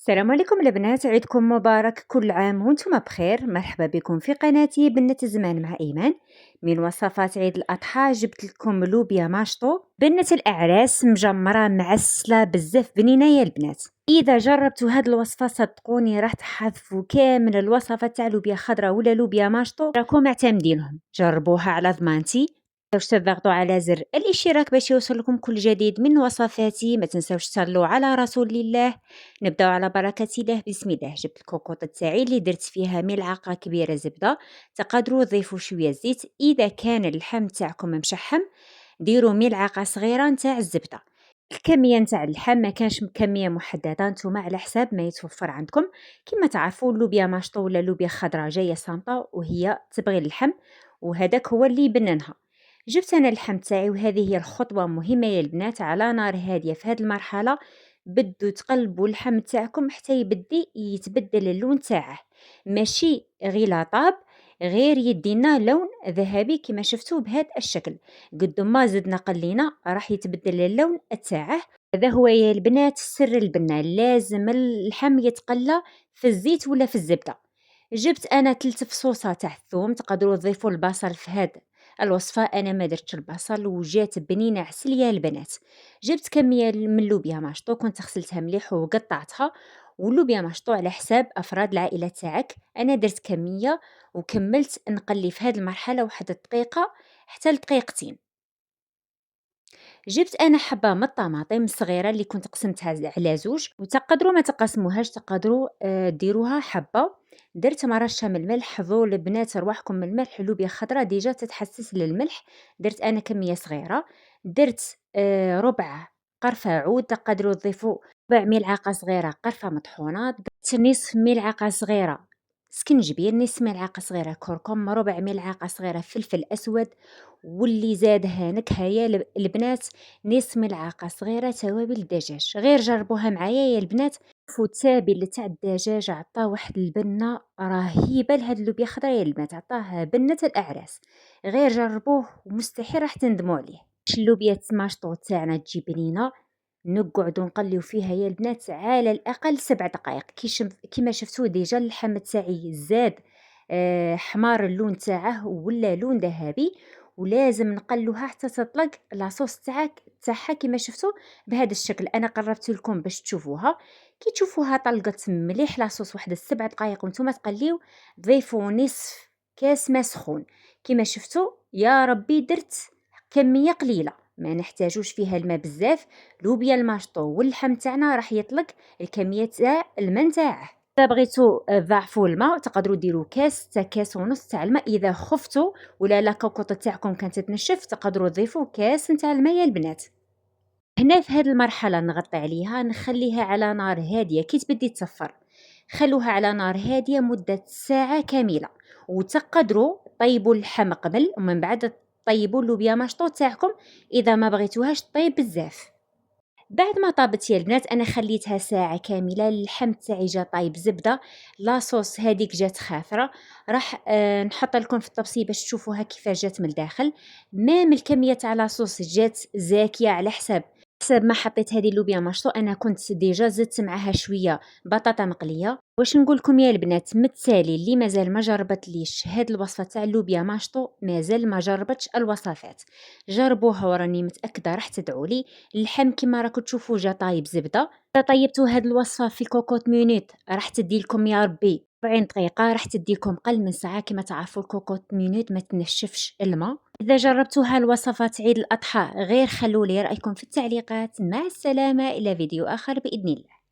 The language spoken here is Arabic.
السلام عليكم البنات، عيدكم مبارك، كل عام وانتم بخير. مرحبا بكم في قناتي بنة الزمان مع ايمان. من وصفات عيد الاضحى جبت لكم لوبيا ماشطو بنة الاعراس مجمره معسله بزاف بنينه يا البنات. اذا جربتوا هاد الوصفه صدقوني راح تحذفوا كامل الوصفات تاع لوبيا خضراء ولا لوبيا ماشطو راكم معتمدينهم. جربوها على ضمانتي. تنسوش تضغطوا على زر الاشتراك باش يوصلكم كل جديد من وصفاتي. ما تنسوش تصلوا على رسول الله. نبداو على بركة الله. بسم الله. جبت الكوكوط تاعي اللي درت فيها ملعقة كبيرة زبدة. تقدروا تضيفوا شوية زيت. اذا كان اللحم تاعكم مشحم ديروا ملعقة صغيرة نتاع الزبدة. الكميه نتاع اللحم ما كانش كميه محدده، نتوما على حساب ما يتوفر عندكم. كما تعرفوا اللوبيا ماشطو ولا لوبيا خضراء جايه صامته وهي تبغي اللحم، وهذاك هو اللي يبننها. جبت انا اللحم تاعي، وهذه هي الخطوه مهمه يا البنات. على نار هاديه في هذه المرحله بدو تقلبوا اللحم تاعكم حتى يبدي يتبدل اللون تاعه، ماشي غير لا طاب، غير يدينا لون ذهبي كما شفتوا بهذا الشكل. قد ما زدنا قلينا راح يتبدل اللون تاعه. هذا هو يا البنات سر البنه، لازم اللحم يتقلى في الزيت ولا في الزبده. جبت انا 3 فصوصه تاع الثوم. تقدروا تضيفوا البصل في هذا الوصفه، انا ما درتش البصل وجات بنينه عسل يا البنات. جبت كميه من اللوبيا ماشطو، كنت غسلتها مليح وقطعتها. واللوبيا ماشطو على حساب افراد العائله تاعك. انا درت كميه وكملت نقلي في هذه المرحله واحد الدقيقه حتى لدقيقتين. جبت انا حبه من الطماطم الصغيره اللي كنت قسمتها على زوج، وتقدروا ما تقسموهاش، تقدروا ديروها حبه. درت مرشه من الملح. حظوا البنات رواحكم من الملح، اللوبيا خضراء ديجا تتحسس للملح. درت انا كميه صغيره. درت ربع قرفه عود. تقدروا تضيفوا ربع ملعقه صغيره قرفه مطحونه. درت نصف ملعقه صغيره سكنجبير، نصف ملعقه صغيره كركم، ربع ملعقه صغيره فلفل اسود، واللي زادها نكهه يا البنات نص ملعقه صغيره توابل الدجاج. غير جربوها معايا يا البنات. التابل تاع الدجاج عطاه واحد البنه رهيبه لهاد اللوبيا خضراء يا البنات، عطاه بنه الاعراس. غير جربوه ومستحيل راح تندموا عليه. اللوبيا ماشطو تاعنا تجي بنينه، نقعدوا نقليو فيها يا البنات على الاقل 7 دقائق. كيما شفتوا ديجا اللحم تاعي زاد حمار اللون تاعه ولا لون ذهبي. ولازم نقلوها حتى تطلق لاصوص تاعها كما شفتوا بهذا الشكل. انا قربت لكم باش تشوفوها. كي تشوفوها طلقت مليح لاصوص واحد 7 دقائق وانتم تقليو، ضيفوا نصف كاس ماء سخون. كما شفتوا يا ربي درت كميه قليله، ما نحتاجوش فيها الماء بزاف. لوبيا الماشطو واللحم تاعنا راح يطلق الكميه تاع الماء نتاعه. اذا بغيتو تضاعفوا الماء تقدروا ديروا كاس حتى كاس ونص تاع الماء. اذا خفتوا ولا لا كوكوطه تاعكم كانت تنشف تقدروا تضيفوا كاس نتاع الماء يا البنات. هنا في هذه المرحله نغطي عليها، نخليها على نار هاديه. كي تبدي تصفر خلوها على نار هاديه مده ساعه كامله. وتقدروا طيبوا اللحم قبل ومن بعد طيبوا اللوبيا ماشطو تاعكم اذا ما بغيتوهاش طيب بزاف. بعد ما طابت يا البنات انا خليتها ساعه كامله. اللحم تاعي جا طايب زبده، لاصوص هذيك جات خاثره. راح نحط لكم في الطبسي باش تشوفوها كيفاش جات من الداخل. مام الكميه تاع لاصوص جات زاكيه على حساب ما حطيت هذه اللوبيا ماشطو. انا كنت ديجا زدت معاها شويه بطاطا مقليه. واش نقول لكم يا البنات، متسالي اللي مازال ما جربت هاد الوصفه تاع اللوبيا ماشطو مازال ما جربتش الوصفات. جربوها وراني متاكده راح تدعوا لي. اللحم كما راكم تشوفوا جا طايب زبده. اذا طيبتوا هاد الوصفه في كوكوط مينوت راح تدي لكم يا ربي 40 دقيقه، راح تديكم قل من ساعه. كما تعرفوا الكوكوط مينوت ما تنشفش الماء. إذا جربتوها الوصفات عيد الأضحى غير خلوا لي رأيكم في التعليقات. مع السلامة، إلى فيديو آخر بإذن الله.